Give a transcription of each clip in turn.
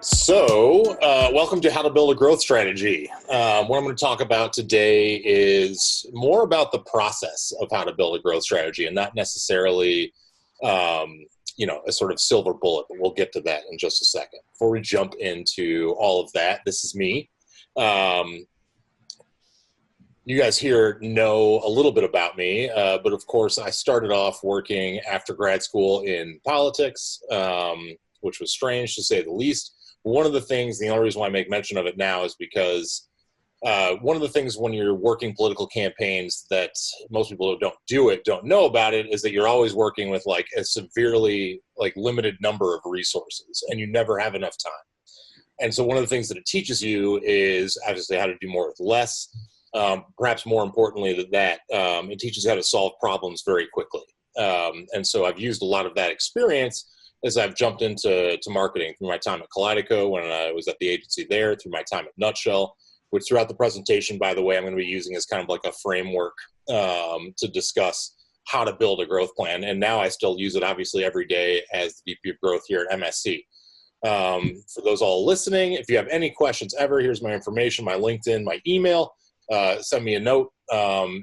Welcome to How to Build a Growth Strategy. What I'm going to talk about today is more about the process of how to build a growth strategy and not necessarily, a sort of silver bullet, but we'll get to that in just a second. Before we jump into all of that, this is me. You guys here know a little bit about me, but of course I started off working after grad school in politics, which was strange to say the least. One of the things, the only reason why I make mention of it now is because one of the things when you're working political campaigns that most people who don't know about it, is that you're always working with like a severely limited number of resources and you never have enough time. And so one of the things that it teaches you is obviously how to do more with less. Perhaps more importantly than that, it teaches you how to solve problems very quickly. And so I've used a lot of that experience as I've jumped into marketing through my time at Kaleido when I was at the agency there, through my time at Nutshell, which throughout the presentation, by the way, I'm going to be using as kind of like a framework to discuss how to build a growth plan. And now I still use it obviously every day as the VP of Growth here at MSC. For those all listening, if you have any questions ever, here's my information, my LinkedIn, my email. Send me a note,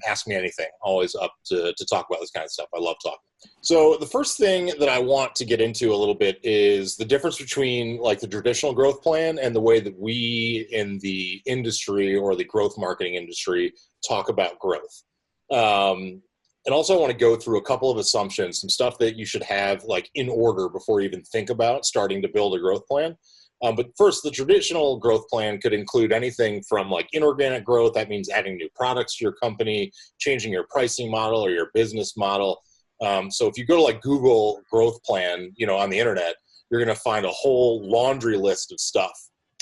ask me anything. Always up to talk about this kind of stuff. I love talking. So the first thing that I want to get into a little bit is the difference between like the traditional growth plan and the way that we in the industry or the growth marketing industry talk about growth. And also I want to go through a couple of assumptions, some stuff that you should have like in order before you even think about starting to build a growth plan. But first, the traditional growth plan could include anything from like inorganic growth. That means adding new products to your company, changing your pricing model or your business model. So if you go to like Google growth plan, on the internet, you're going to find a whole laundry list of stuff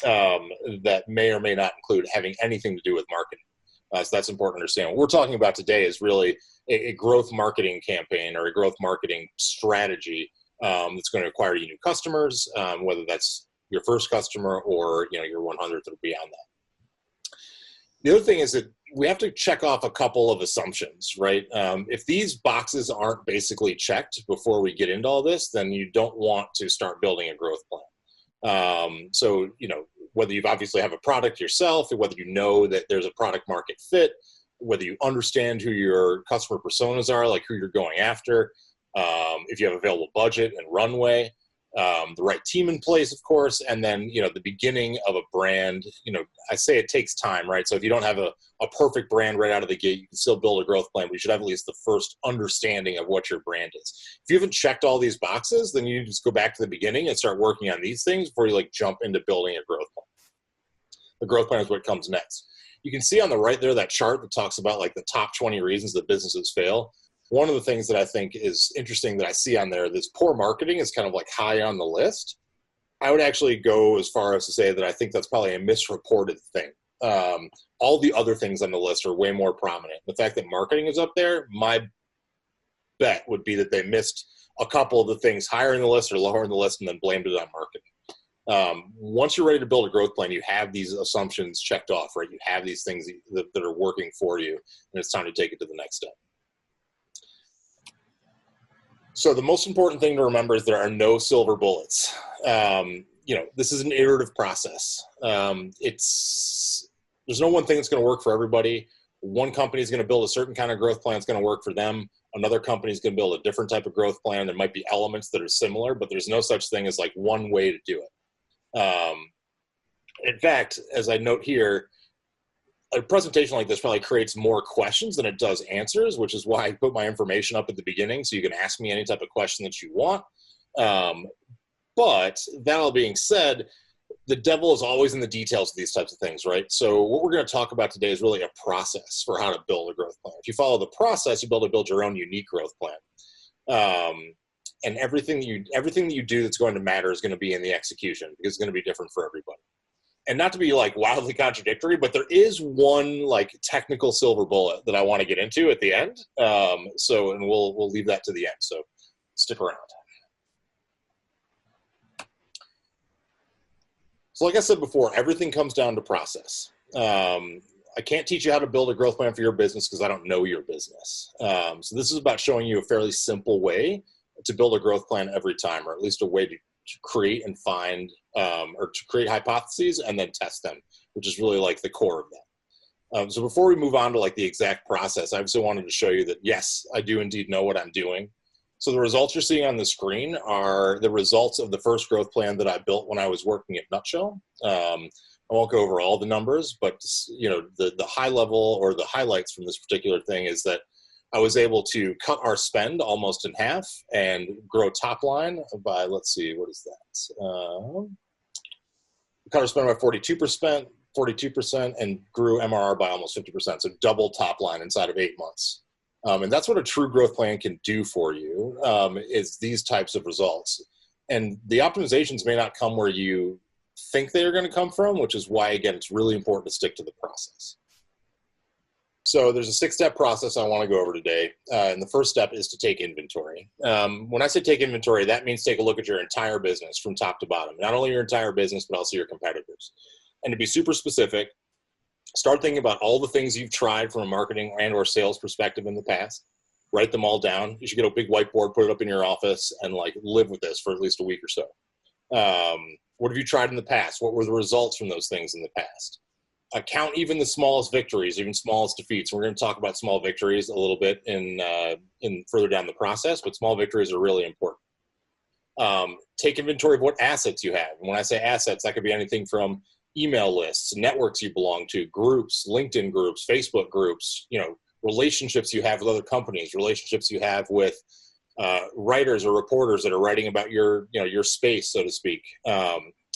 that may or may not include having anything to do with marketing. So that's important to understand. What we're talking about today is really a growth marketing campaign or a growth marketing strategy that's going to acquire you new customers, whether that's your first customer or your 100th or beyond that. The other thing is that we have to check off a couple of assumptions, right? If these boxes aren't basically checked before we get into all this, then you don't want to start building a growth plan. So whether you obviously have a product yourself, or whether you know that there's a product market fit, whether you understand who your customer personas are, like who you're going after, if you have available budget and runway, the right team in place, of course, and then, the beginning of a brand, I say it takes time, right? So if you don't have a perfect brand right out of the gate, you can still build a growth plan, but you should have at least the first understanding of what your brand is. If you haven't checked all these boxes, then you just go back to the beginning and start working on these things before you jump into building a growth plan. The growth plan is what comes next. You can see on the right there, that chart that talks about the top 20 reasons that businesses fail. One of the things that I think is interesting that I see on there, this poor marketing is kind of high on the list. I would actually go as far as to say that I think that's probably a misreported thing. All the other things on the list are way more prominent. The fact that marketing is up there, my bet would be that they missed a couple of the things higher in the list or lower in the list and then blamed it on marketing. Once you're ready to build a growth plan, you have these assumptions checked off, right? You have these things that are working for you, and it's time to take it to the next step. So the most important thing to remember is there are no silver bullets. This is an iterative process. There's no one thing that's going to work for everybody. One company is going to build a certain kind of growth plan. It's going to work for them. Another company is going to build a different type of growth plan. There might be elements that are similar, but there's no such thing as one way to do it. In fact, as I note here, a presentation like this probably creates more questions than it does answers, which is why I put my information up at the beginning so you can ask me any type of question that you want. But that all being said, the devil is always in the details of these types of things, right? So what we're going to talk about today is really a process for how to build a growth plan. If you follow the process, you'll be able to build your own unique growth plan. And everything that you do that's going to matter is going to be in the execution, because it's going to be different for everybody. And not to be wildly contradictory, but there is one technical silver bullet that I want to get into at the end. And we'll leave that to the end. So stick around. So like I said before, everything comes down to process. I can't teach you how to build a growth plan for your business because I don't know your business. So this is about showing you a fairly simple way to build a growth plan every time, or at least a way to create and find or to create hypotheses and then test them, which is really like the core of that. So before we move on to like the exact process, I also wanted to show you that, yes, I do indeed know what I'm doing. So the results you're seeing on the screen are the results of the first growth plan that I built when I was working at Nutshell. I won't go over all the numbers, but the high level or the highlights from this particular thing is that I was able to cut our spend almost in half and grow top line by, let's see, what is that? Cut our spend by 42%, and grew MRR by almost 50%. So double top line inside of 8 months. And that's what a true growth plan can do for you, is these types of results. And the optimizations may not come where you think they are going to come from, which is why, again, it's really important to stick to the process. So there's a 6-step process I want to go over today. And the first step is to take inventory. When I say take inventory, that means take a look at your entire business from top to bottom, not only your entire business, but also your competitors. And to be super specific, start thinking about all the things you've tried from a marketing and or sales perspective in the past. Write them all down. You should get a big whiteboard, put it up in your office, and like live with this for at least a week or so. What have you tried in the past? What were the results from those things in the past? Count even the smallest victories, even smallest defeats. We're going to talk about small victories a little bit in further down the process, but small victories are really important. Take inventory of what assets you have. And when I say assets, that could be anything from email lists, networks you belong to, groups, LinkedIn groups, Facebook groups, relationships you have with other companies, relationships you have with writers or reporters that are writing about your space, so to speak.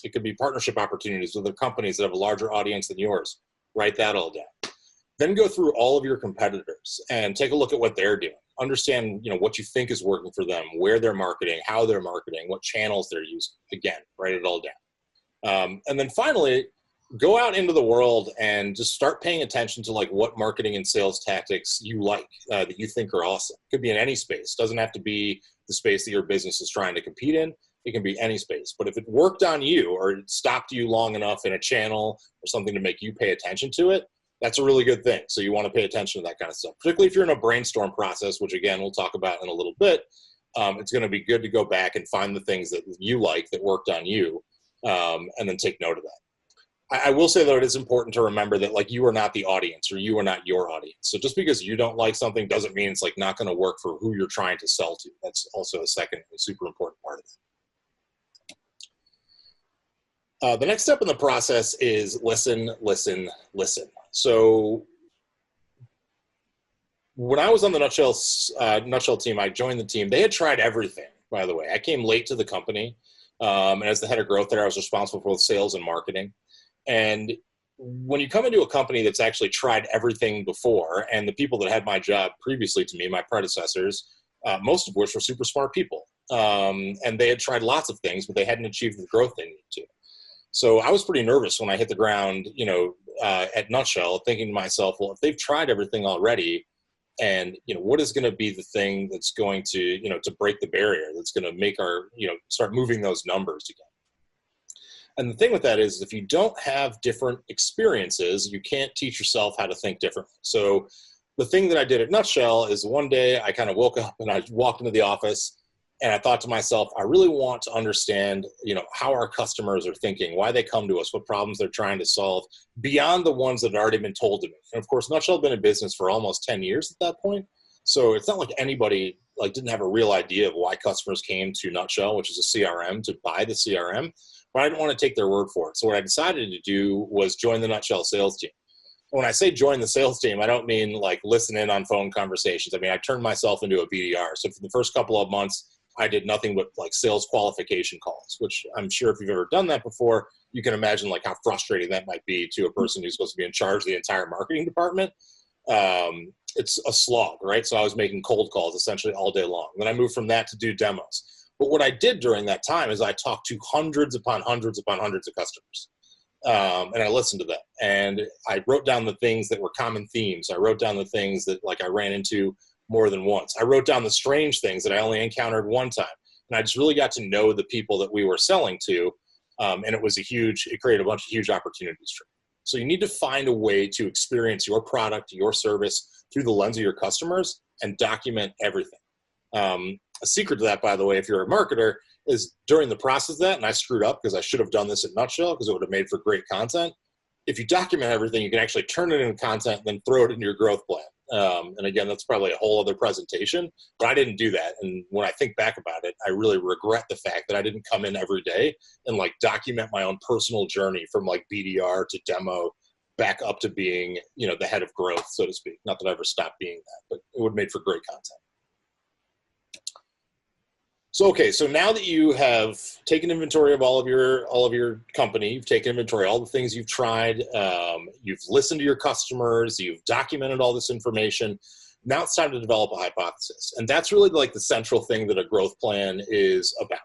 It could be partnership opportunities with other companies that have a larger audience than yours. Write that all down. Then go through all of your competitors and take a look at what they're doing. Understand, what you think is working for them, where they're marketing, how they're marketing, what channels they're using. Again, write it all down. And then finally, go out into the world and just start paying attention to like what marketing and sales tactics you like, that you think are awesome. It could be in any space. It doesn't have to be the space that your business is trying to compete in. It can be any space. But if it worked on you or it stopped you long enough in a channel or something to make you pay attention to it, that's a really good thing. So you want to pay attention to that kind of stuff, particularly if you're in a brainstorm process, which again, we'll talk about in a little bit. It's going to be good to go back and find the things that you like that worked on you, and then take note of that. I will say, though, it is important to remember that like you are not the audience or you are not your audience. So just because you don't like something doesn't mean it's like not going to work for who you're trying to sell to. That's also a second super important part of it. The next step in the process is listen, listen, listen. So when I was on the Nutshell team, I joined the team. They had tried everything, by the way. I came late to the company. And as the head of growth there, I was responsible for both sales and marketing. And when you come into a company that's actually tried everything before, and the people that had my job previously to me, my predecessors, most of which were super smart people, and they had tried lots of things, but they hadn't achieved the growth they needed to. So I was pretty nervous when I hit the ground, at Nutshell, thinking to myself, well, if they've tried everything already, and what is going to be the thing that's going to to break the barrier, that's going to make our start moving those numbers again. And the thing with that is, if you don't have different experiences, you can't teach yourself how to think differently. So the thing that I did at Nutshell is one day I kind of woke up and I walked into the office and I thought to myself, I really want to understand, how our customers are thinking, why they come to us, what problems they're trying to solve beyond the ones that had already been told to me. And of course, Nutshell had been in business for almost 10 years at that point. So it's not like anybody didn't have a real idea of why customers came to Nutshell, which is a CRM, to buy the CRM. But I didn't want to take their word for it. So what I decided to do was join the Nutshell sales team. When I say join the sales team, I don't mean like listen in on phone conversations. I mean, I turned myself into a BDR. So for the first couple of months, I did nothing but like sales qualification calls, which I'm sure if you've ever done that before, you can imagine like how frustrating that might be to a person who's supposed to be in charge of the entire marketing department. It's a slog, right? So I was making cold calls essentially all day long. Then I moved from that to do demos. But what I did during that time is I talked to hundreds upon hundreds upon hundreds of customers. And I listened to them. And I wrote down the things that were common themes. I wrote down the things that I ran into more than once. I wrote down the strange things that I only encountered one time. And I just really got to know the people that we were selling to. And it created a bunch of huge opportunities for me. So you need to find a way to experience your product, your service through the lens of your customers and document everything. A secret to that, by the way, if you're a marketer, is during the process of that, and I screwed up because I should have done this at Nutshell because it would have made for great content. If you document everything, you can actually turn it into content and then throw it into your growth plan. And again, that's probably a whole other presentation, but I didn't do that. And when I think back about it, I really regret the fact that I didn't come in every day and like document my own personal journey from like BDR to demo back up to being, the head of growth, so to speak. Not that I ever stopped being that, but it would have made for great content. So, okay, so now that you have taken inventory of all of your company, you've taken inventory, all the things you've tried, you've listened to your customers, you've documented all this information. Now it's time to develop a hypothesis. And that's really like the central thing that a growth plan is about.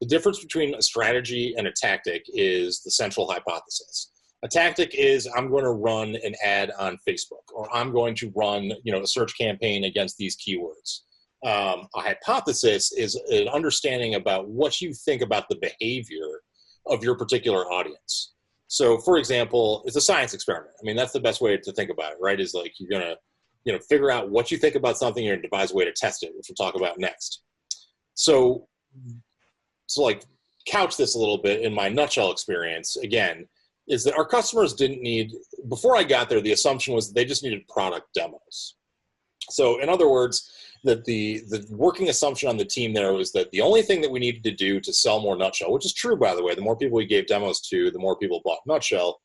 The difference between a strategy and a tactic is the central hypothesis. A tactic is I'm going to run an ad on Facebook, or I'm going to run, a search campaign against these keywords. A hypothesis is an understanding about what you think about the behavior of your particular audience. So, for example, it's a science experiment. I mean, that's the best way to think about it, right? Is like you're going to, figure out what you think about something, you're going to devise a way to test it, which we'll talk about next. So like couch this a little bit in my Nutshell experience, again, is that our customers didn't need, before I got there, the assumption was that they just needed product demos. So in other words, that the working assumption on the team there was that the only thing that we needed to do to sell more Nutshell, which is true, by the way, the more people we gave demos to, the more people bought Nutshell,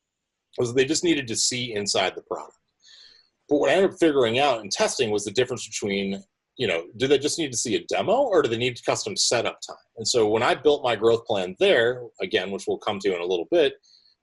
was that they just needed to see inside the product. But what I ended up figuring out and testing was the difference between, do they just need to see a demo or do they need custom setup time? And so when I built my growth plan there, again, which we'll come to in a little bit,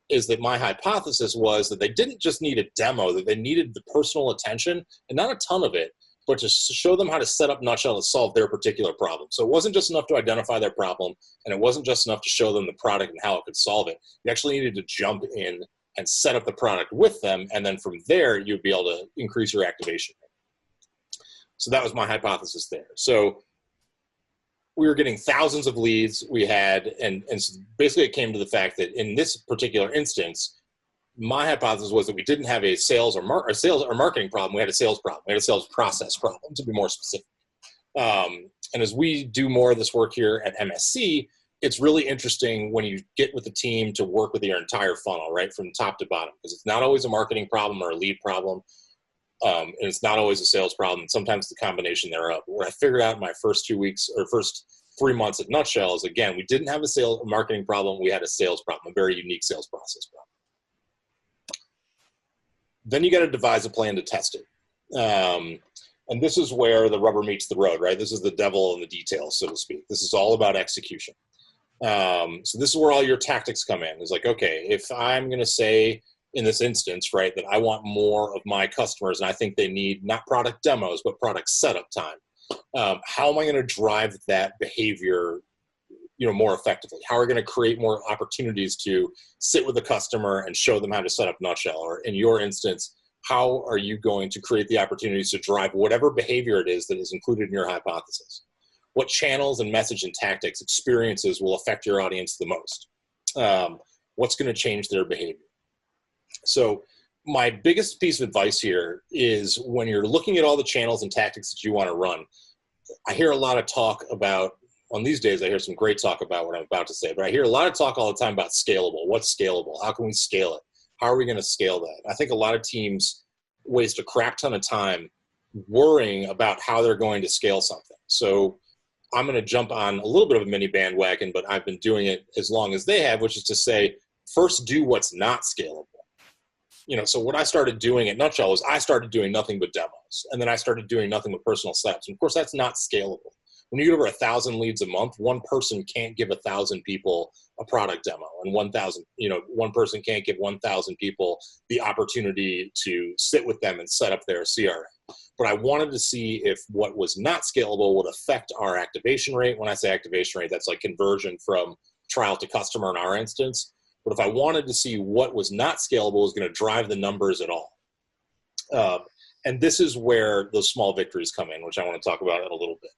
is that my hypothesis was that they didn't just need a demo, that they needed the personal attention, and not a ton of it, but to show them how to set up Nutshell to solve their particular problem. So it wasn't just enough to identify their problem, and it wasn't just enough to show them the product and how it could solve it. You actually needed to jump in and set up the product with them, and then from there, you'd be able to increase your activation rate. So that was my hypothesis there. So we were getting thousands of leads we had, and so basically it came to the fact that in this particular instance, my hypothesis was that we didn't have a sales or marketing problem. We had a sales problem. We had a sales process problem, to be more specific. And as we do more of this work here at MSC, it's really interesting when you get with the team to work with your entire funnel, right, from top to bottom, because it's not always a marketing problem or a lead problem, and it's not always a sales problem. Sometimes the combination thereof. What I figured out in my first 2 weeks or first 3 months at Nutshell is, again, we didn't have a marketing problem. We had a sales problem, a very unique sales process problem. Then you got to devise a plan to test it. And this is where the rubber meets the road, right? This is the devil in the details, so to speak. This is all about execution. So this is where all your tactics come in. It's like, okay, if I'm going to say in this instance, right, that I want more of my customers and I think they need not product demos, but product setup time, how am I going to drive that behavior more effectively? How are we going to create more opportunities to sit with the customer and show them how to set up Nutshell? Or in your instance, how are you going to create the opportunities to drive whatever behavior it is that is included in your hypothesis? What channels and message and tactics, experiences will affect your audience the most? What's going to change their behavior? So my biggest piece of advice here is when you're looking at all the channels and tactics that you want to run, I hear a lot of talk about, on these days, I hear some great talk about what I'm about to say, but I hear a lot of talk all the time about scalable. What's scalable? How can we scale it? How are we going to scale that? I think a lot of teams waste a crap ton of time worrying about how they're going to scale something. So I'm going to jump on a little bit of a mini bandwagon, but I've been doing it as long as they have, which is to say, first do what's not scalable. So what I started doing at Nutshell was I started doing nothing but demos, and then I started doing nothing but personal setups. And of course, that's not scalable. When you get over 1,000 leads a month, one person can't give 1,000 people a product demo, and one person can't give 1,000 people the opportunity to sit with them and set up their CRM. But I wanted to see if what was not scalable would affect our activation rate. When I say activation rate, that's like conversion from trial to customer in our instance. But if I wanted to see what was not scalable was going to drive the numbers at all. And this is where those small victories come in, which I want to talk about in a little bit.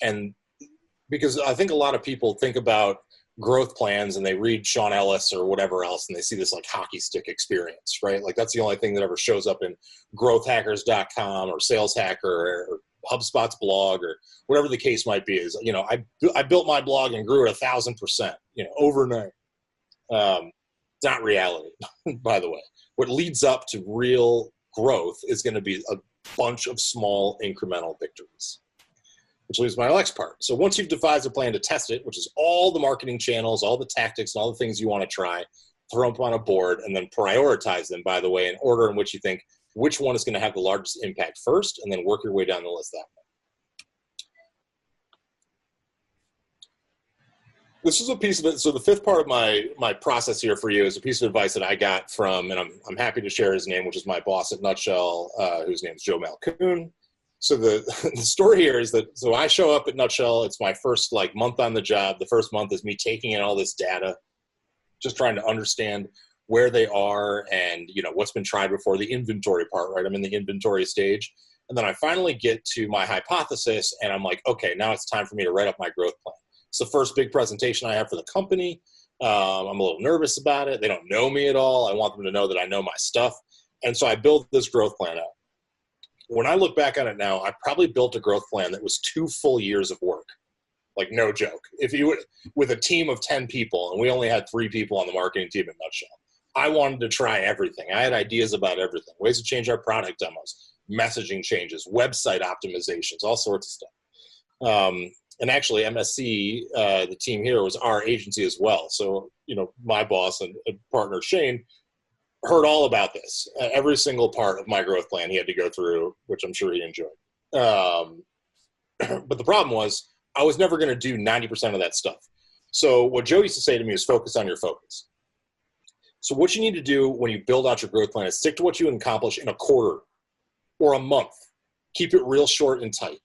And because I think a lot of people think about growth plans and they read Sean Ellis or whatever else, and they see this like hockey stick experience, right? Like that's the only thing that ever shows up in growthhackers.com or sales hacker or HubSpot's blog or whatever the case might be is, I built my blog and grew it 1,000%, overnight. It's not reality, by the way. What leads up to real growth is going to be a bunch of small incremental victories, which leaves my next part. So once you've devised a plan to test it, which is all the marketing channels, all the tactics, and all the things you want to try, throw them on a board and then prioritize them, by the way, in order in which you think which one is going to have the largest impact first, and then work your way down the list that way. This is a piece of it. So the fifth part of my process here for you is a piece of advice that I got from, and I'm happy to share his name, which is my boss at Nutshell, whose name is Joe Malcoon. So the story here is that, so I show up at Nutshell. It's my first month on the job. The first month is me taking in all this data, just trying to understand where they are and what's been tried before, the inventory part, right? I'm in the inventory stage. And then I finally get to my hypothesis and I'm like, okay, now it's time for me to write up my growth plan. It's the first big presentation I have for the company. I'm a little nervous about it. They don't know me at all. I want them to know that I know my stuff. And so I built this growth plan out. When I look back on it now, I probably built a growth plan that was 2 full years of work. No joke. If you would, with a team of 10 people, and we only had 3 people on the marketing team at Nutshell, I wanted to try everything. I had ideas about everything, ways to change our product demos, messaging changes, website optimizations, all sorts of stuff. And actually, MSC, the team here, was our agency as well. So, my boss and partner, Shane, heard all about this. Every single part of my growth plan he had to go through, which I'm sure he enjoyed. But the problem was, I was never going to do 90% of that stuff. So what Joe used to say to me is focus on your focus. So what you need to do when you build out your growth plan is stick to what you accomplish in a quarter or a month. Keep it real short and tight.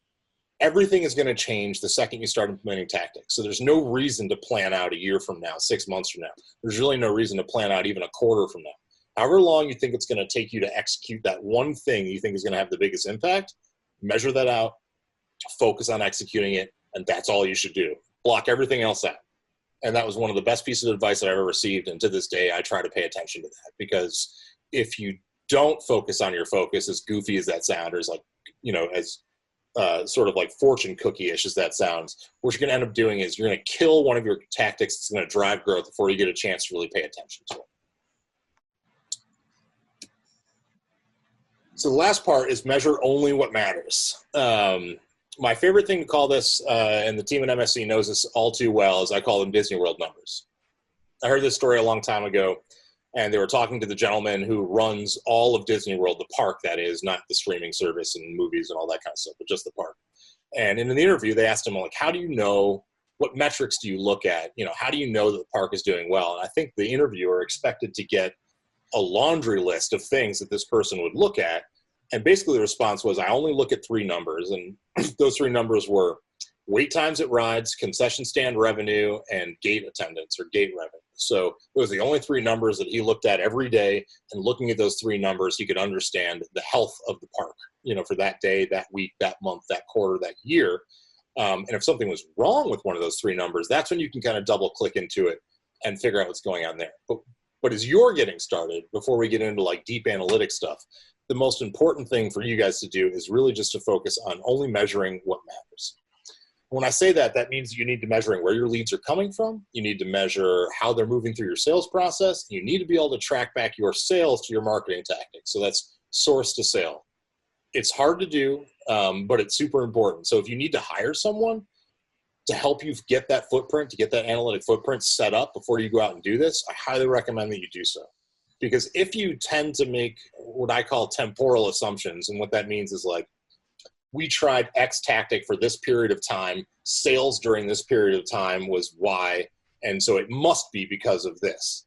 Everything is going to change the second you start implementing tactics. So there's no reason to plan out a year from now, 6 months from now. There's really no reason to plan out even a quarter from now. However long you think it's going to take you to execute that one thing you think is going to have the biggest impact, measure that out, focus on executing it, and that's all you should do. Block everything else out. And that was one of the best pieces of advice that I've ever received. And to this day, I try to pay attention to that, because if you don't focus on your focus, as goofy as that sounds, or as sort of like fortune cookie-ish as that sounds, what you're going to end up doing is you're going to kill one of your tactics that's going to drive growth before you get a chance to really pay attention to it. So the last part is measure only what matters. My favorite thing to call this, and the team at MSC knows this all too well, is I call them Disney World numbers. I heard this story a long time ago, and they were talking to the gentleman who runs all of Disney World, the park that is, not the streaming service and movies and all that kind of stuff, but just the park. And in the interview, they asked him, how do you know, what metrics do you look at? How do you know that the park is doing well? And I think the interviewer expected to get a laundry list of things that this person would look at. And basically the response was, I only look at 3 numbers. And those 3 numbers were wait times at rides, concession stand revenue, and gate attendance or gate revenue. So those are the only 3 numbers that he looked at every day. And looking at those 3 numbers, he could understand the health of the park, for that day, that week, that month, that quarter, that year. And if something was wrong with one of those 3 numbers, that's when you can kind of double click into it and figure out what's going on there. But as you're getting started, before we get into deep analytic stuff, the most important thing for you guys to do is really just to focus on only measuring what matters. When I say that, that means you need to measure where your leads are coming from. You need to measure how they're moving through your sales process. You need to be able to track back your sales to your marketing tactics. So that's source to sale. It's hard to do, but it's super important. So if you need to hire someone to help you get that footprint, to get that analytic footprint set up before you go out and do this, I highly recommend that you do so. Because if you tend to make what I call temporal assumptions, and what that means is we tried X tactic for this period of time, sales during this period of time was Y, and so it must be because of this.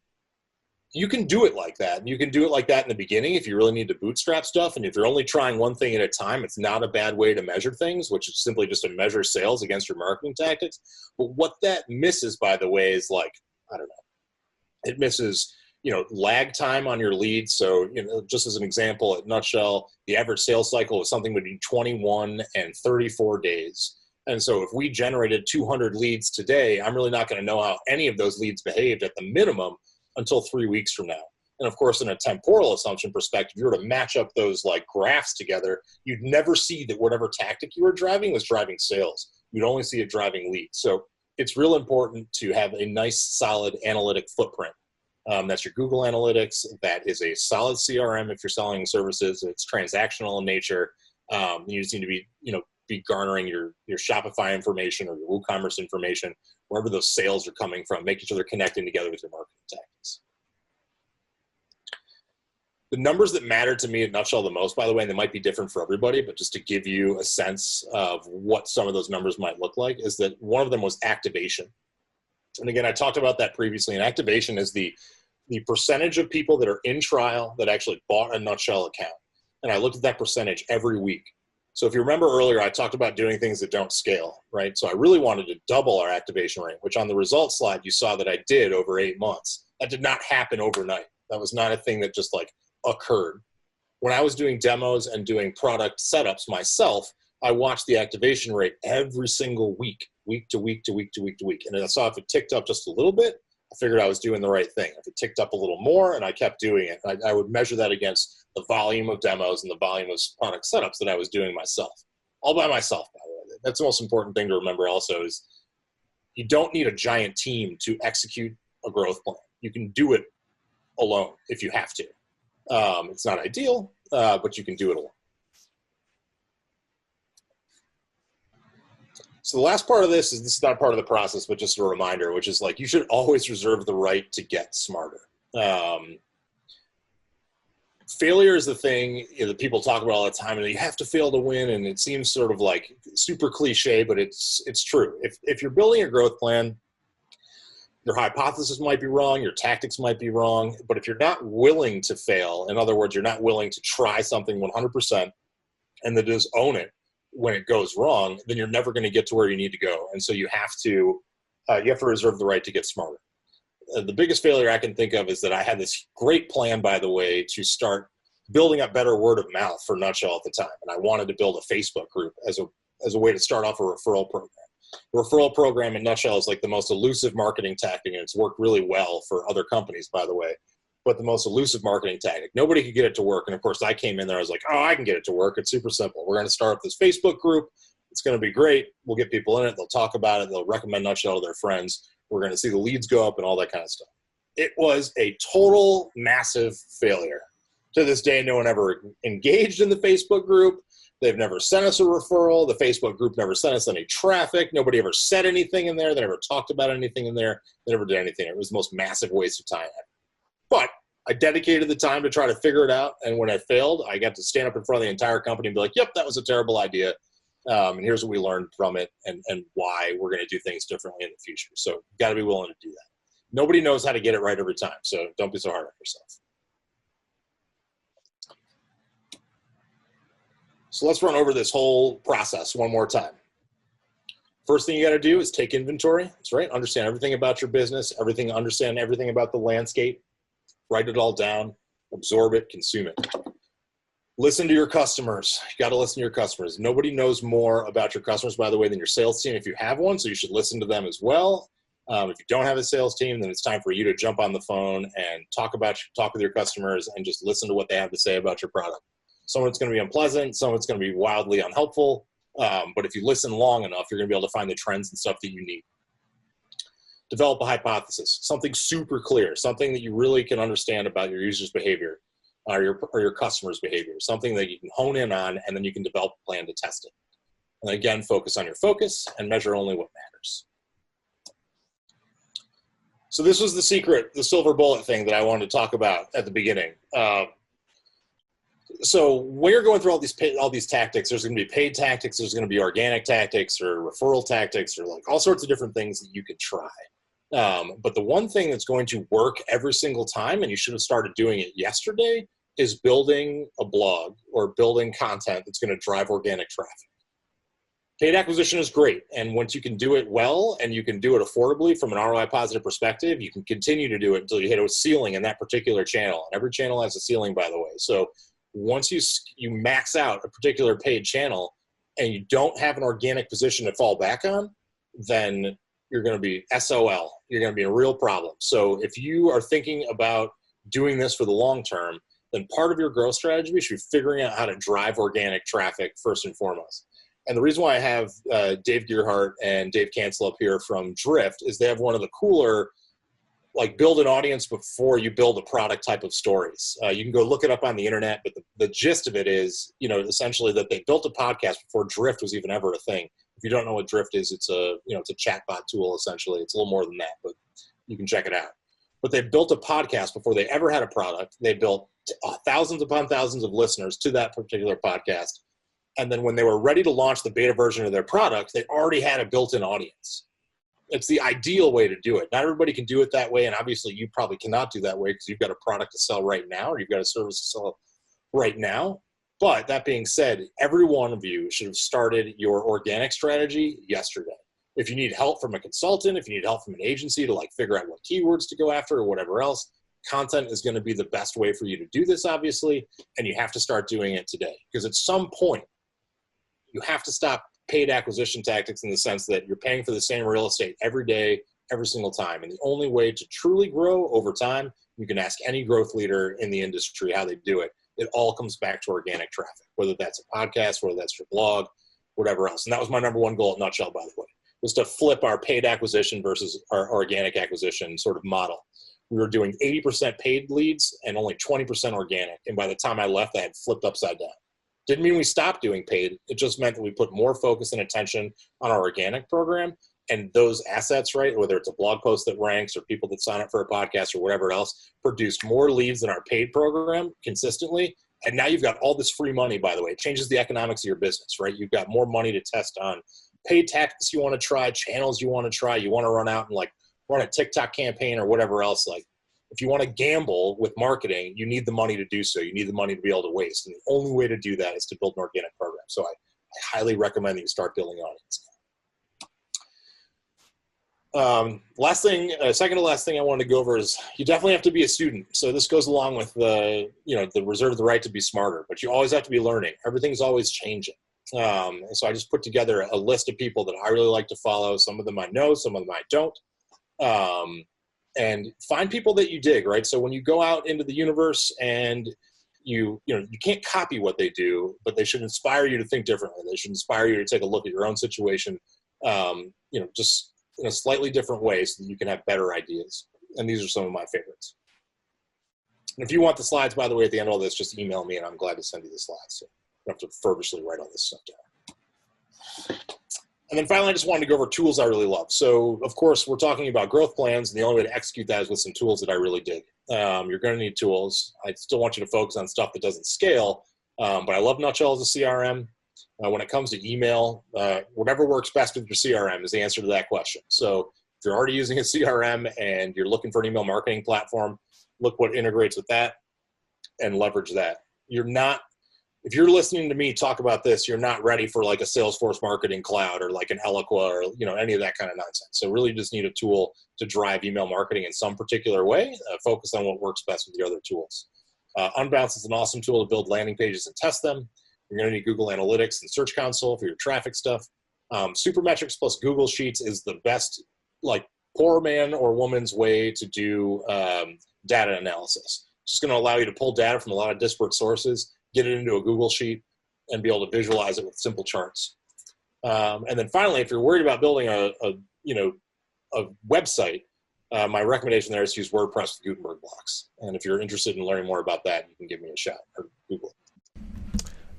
You can do it like that. You can do it like that in the beginning if you really need to bootstrap stuff, and if you're only trying one thing at a time, it's not a bad way to measure things, which is simply just to measure sales against your marketing tactics. But what that misses, by the way, is it misses lag time on your leads. So, just as an example, at Nutshell, the average sales cycle was something between 21 and 34 days. And so if we generated 200 leads today, I'm really not going to know how any of those leads behaved at the minimum until 3 weeks from now. And of course, in a temporal assumption perspective, if you were to match up those like graphs together, you'd never see that whatever tactic you were driving was driving sales. You'd only see it driving leads. So it's real important to have a nice, solid analytic footprint. That's your Google Analytics. That is a solid CRM if you're selling services. It's transactional in nature. You just need to be garnering your Shopify information or your WooCommerce information, wherever those sales are coming from, making sure they're connecting together with your marketing tactics. The numbers that matter to me at Nutshell the most, by the way, and they might be different for everybody, but just to give you a sense of what some of those numbers might look like, is that one of them was activation. And again, I talked about that previously, and activation is the percentage of people that are in trial that actually bought a Nutshell account. And I looked at that percentage every week. So if you remember earlier, I talked about doing things that don't scale, right? So I really wanted to double our activation rate, which on the results slide, you saw that I did over 8 months. That did not happen overnight. That was not a thing that just like occurred. When I was doing demos and doing product setups myself, I watched the activation rate every single week, week to week to week to week to week. And I saw if it ticked up just a little bit, I figured I was doing the right thing. If it ticked up a little more and I kept doing it, I would measure that against the volume of demos and the volume of product setups that I was doing myself, all by myself, by the way. That's the most important thing to remember also is you don't need a giant team to execute a growth plan. You can do it alone if you have to. It's not ideal, but you can do it alone. So the last part of this is not part of the process, but just a reminder, which is like you should always reserve the right to get smarter. Failure is the thing that people talk about all the time, and you have to fail to win, and it seems sort of like super cliche, but it's true. If you're building a growth plan, your hypothesis might be wrong, your tactics might be wrong, but if you're not willing to fail, in other words, you're not willing to try something 100% and then just own it when it goes wrong, then you're never going to get to where you need to go. And so you have to reserve the right to get smarter. The biggest failure I can think of is that I had this great plan, by the way, to start building up better word of mouth for Nutshell at the time. And I wanted to build a Facebook group as a way to start off a referral program. The referral program in Nutshell is like the most elusive marketing tactic, and it's worked really well for other companies, by the way, but the most elusive marketing tactic. Nobody could get it to work. And of course, I came in there, I was like, oh, I can get it to work. It's super simple. We're going to start up this Facebook group. It's going to be great. We'll get people in it. They'll talk about it. They'll recommend Nutshell to their friends. We're going to see the leads go up and all that kind of stuff. It was a total massive failure. To this day, no one ever engaged in the Facebook group. They've never sent us a referral. The Facebook group never sent us any traffic. Nobody ever said anything in there. They never talked about anything in there. They never did anything. It was the most massive waste of time ever. But I dedicated the time to try to figure it out. And when I failed, I got to stand up in front of the entire company and be like, yep, that was a terrible idea. And here's what we learned from it and why we're going to do things differently in the future. So you've got to be willing to do that. Nobody knows how to get it right every time. So don't be so hard on yourself. So let's run over this whole process one more time. First thing you got to do is take inventory. That's right. Understand everything about your business, understand everything about the landscape. Write it all down, absorb it, consume it. Listen to your customers. You got to listen to your customers. Nobody knows more about your customers, by the way, than your sales team if you have one. So you should listen to them as well. If you don't have a sales team, then it's time for you to jump on the phone and talk with your customers and just listen to what they have to say about your product. Some of it's going to be unpleasant. Some of it's going to be wildly unhelpful. But if you listen long enough, you're going to be able to find the trends and stuff that you need. Develop a hypothesis, something super clear, something that you really can understand about your user's behavior or your customer's behavior, something that you can hone in on, and then you can develop a plan to test it. And again, focus on your focus and measure only what matters. So this was the secret, the silver bullet thing that I wanted to talk about at the beginning. So when you're going through all these tactics, there's going to be paid tactics, there's going to be organic tactics or referral tactics or like all sorts of different things that you could try. But the one thing that's going to work every single time, and you should have started doing it yesterday, is building a blog or building content that's going to drive organic traffic. Paid acquisition is great. And once you can do it well and you can do it affordably from an ROI positive perspective, you can continue to do it until you hit a ceiling in that particular channel. And every channel has a ceiling, by the way. So once you max out a particular paid channel and you don't have an organic position to fall back on, then you're going to be SOL. You're going to be a real problem. So if you are thinking about doing this for the long term, then part of your growth strategy should be figuring out how to drive organic traffic first and foremost. And the reason why I have Dave Gearhart and Dave Cancel up here from Drift is they have one of the cooler, like, build an audience before you build a product type of stories. You can go look it up on the internet, but the gist of it is, essentially that they built a podcast before Drift was even ever a thing. If you don't know what Drift is, it's a chatbot tool, essentially. It's a little more than that, but you can check it out. But they built a podcast before they ever had a product. They built thousands upon thousands of listeners to that particular podcast. And then when they were ready to launch the beta version of their product, they already had a built-in audience. It's the ideal way to do it. Not everybody can do it that way, and obviously you probably cannot do that way because you've got a product to sell right now, or you've got a service to sell right now. But that being said, every one of you should have started your organic strategy yesterday. If you need help from a consultant, if you need help from an agency to figure out what keywords to go after or whatever else, content is going to be the best way for you to do this, obviously, and you have to start doing it today. Because at some point, you have to stop paid acquisition tactics in the sense that you're paying for the same real estate every day, every single time. And the only way to truly grow over time, you can ask any growth leader in the industry how they do it. It all comes back to organic traffic, whether that's a podcast, whether that's your blog, whatever else. And that was my number one goal at Nutshell, by the way, was to flip our paid acquisition versus our organic acquisition sort of model. We were doing 80% paid leads and only 20% organic. And by the time I left, I had flipped upside down. Didn't mean we stopped doing paid. It just meant that we put more focus and attention on our organic program, and those assets, right, whether it's a blog post that ranks or people that sign up for a podcast or whatever else, produced more leads than our paid program consistently. And now you've got all this free money, by the way. It changes the economics of your business, right? You've got more money to test on paid tactics you want to try, channels you want to try. You want to run out and run a TikTok campaign or whatever else. If you want to gamble with marketing, you need the money to do so. You need the money to be able to waste. And the only way to do that is to build an organic program. So I highly recommend that you start building audience. Second to last thing I wanted to go over is you definitely have to be a student. So this goes along with the reserve the right to be smarter, but you always have to be learning. Everything's always changing. And so I just put together a list of people that I really like to follow. Some of them I know, some of them I don't. And find people that you dig, right? So when you go out into the universe and you can't copy what they do, but they should inspire you to think differently. They should inspire you to take a look at your own situation, just in a slightly different way so that you can have better ideas. And these are some of my favorites. And if you want the slides, by the way, at the end of all this, just email me and I'm glad to send you the slides. So you don't have to feverishly write all this stuff down. And then finally, I just wanted to go over tools I really love. So, of course, we're talking about growth plans, and the only way to execute that is with some tools that I really dig. You're going to need tools. I still want you to focus on stuff that doesn't scale, but I love Nutshell as a CRM. When it comes to email, whatever works best with your CRM is the answer to that question. So if you're already using a CRM and you're looking for an email marketing platform, look what integrates with that and leverage that. If you're listening to me talk about this, you're not ready for a Salesforce Marketing Cloud or an Eloqua or any of that kind of nonsense. So really you just need a tool to drive email marketing in some particular way. Focus on what works best with the other tools. Unbounce is an awesome tool to build landing pages and test them. You're going to need Google Analytics and Search Console for your traffic stuff. Supermetrics plus Google Sheets is the best poor man or woman's way to do data analysis. It's just going to allow you to pull data from a lot of disparate sources, get it into a Google Sheet, and be able to visualize it with simple charts. And then finally, if you're worried about building a website, my recommendation there is to use WordPress with Gutenberg blocks. And if you're interested in learning more about that, you can give me a shout or Google it.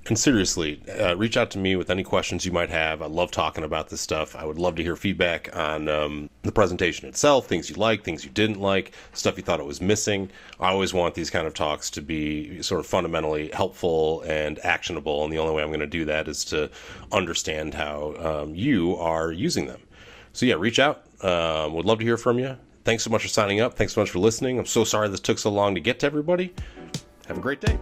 And seriously, reach out to me with any questions you might have. I love talking about this stuff. I would love to hear feedback on the presentation itself, things you liked, things you didn't like, stuff you thought it was missing. I always want these kind of talks to be sort of fundamentally helpful and actionable, and the only way I'm going to do that is to understand how you are using them. So yeah, reach out. Would love to hear from you. Thanks so much for signing up. Thanks so much for listening. I'm so sorry this took so long to get to everybody. Have a great day.